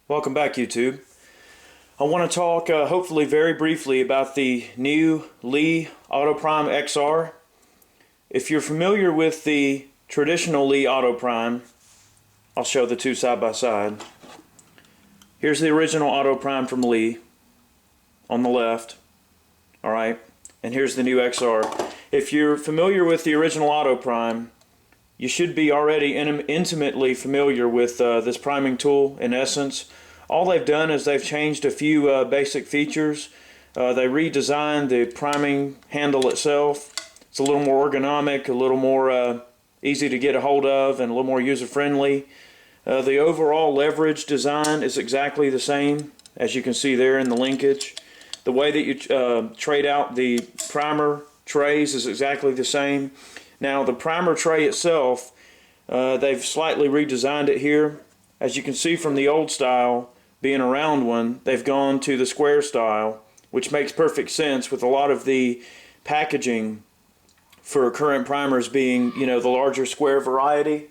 Welcome back, YouTube. I want to talk hopefully very briefly about the new Lee Autoprime XR. If you're familiar with the traditional Lee Autoprime, I'll show the two side by side. Here's the original Autoprime from Lee on the left, alright, and here's the new XR. If you're familiar with the original Autoprime, you should be already intimately familiar with this priming tool. In essence, all they've done is they've changed a few basic features. They redesigned the priming handle itself. It's a little more ergonomic, a little more easy to get a hold of, and a little more user-friendly. The overall leverage design is exactly the same, as you can see there in the linkage. The way that you trade out the primer trays is exactly the same. Now the primer tray itself, they've slightly redesigned it here. As you can see from the old style being a round one, they've gone to the square style, which makes perfect sense with a lot of the packaging for current primers being, you know, the larger square variety.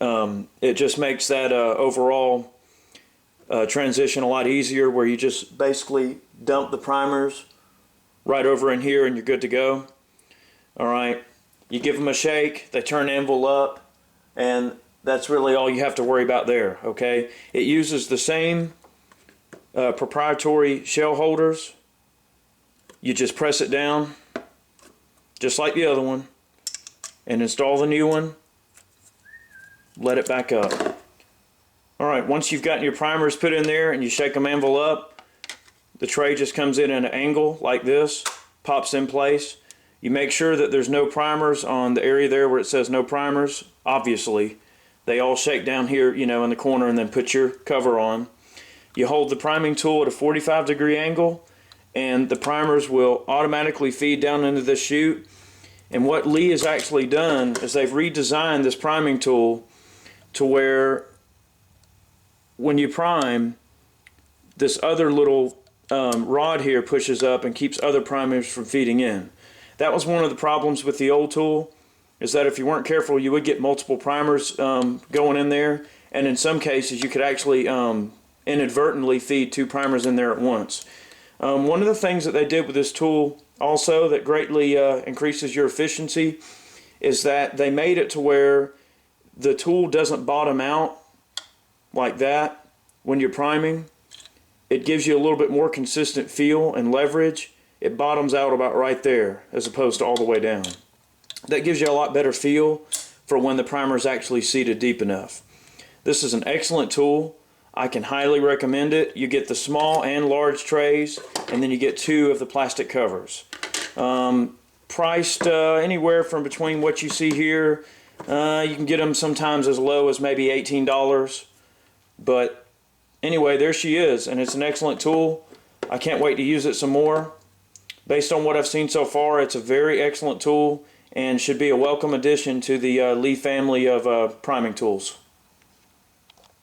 It just makes that overall transition a lot easier, where you just basically dump the primers right over in here and you're good to go. Alright, you give them a shake, they turn the anvil up, and that's really all you have to worry about there, okay? It uses the same proprietary shell holders. You just press it down, just like the other one, and install the new one. Let it back up. Alright, once you've gotten your primers put in there and you shake them anvil up, the tray just comes in an angle like this, pops in place. You make sure that there's no primers on the area there where it says no primers. Obviously, they all shake down here, you know, in the corner, and then put your cover on. You hold the priming tool at a 45-degree angle, and the primers will automatically feed down into the chute. And what Lee has actually done is they've redesigned this priming tool to where when you prime, this other little rod here pushes up and keeps other primers from feeding in. That was one of the problems with the old tool, is that if you weren't careful, you would get multiple primers going in there, and in some cases you could actually inadvertently feed two primers in there at once. One of the things that they did with this tool also that greatly increases your efficiency is that they made it to where the tool doesn't bottom out like that when you're priming. It gives you a little bit more consistent feel and leverage. It bottoms out about right there as opposed to all the way down. That gives you a lot better feel for when the primer is actually seated deep enough. This is an excellent tool. I can highly recommend it. You get the small and large trays, and then you get two of the plastic covers. Priced anywhere from between what you see here. You can get them sometimes as low as maybe $18. But anyway, there she is, and it's an excellent tool. I can't wait to use it some more. Based on what I've seen so far, it's a very excellent tool and should be a welcome addition to the Lee family of priming tools.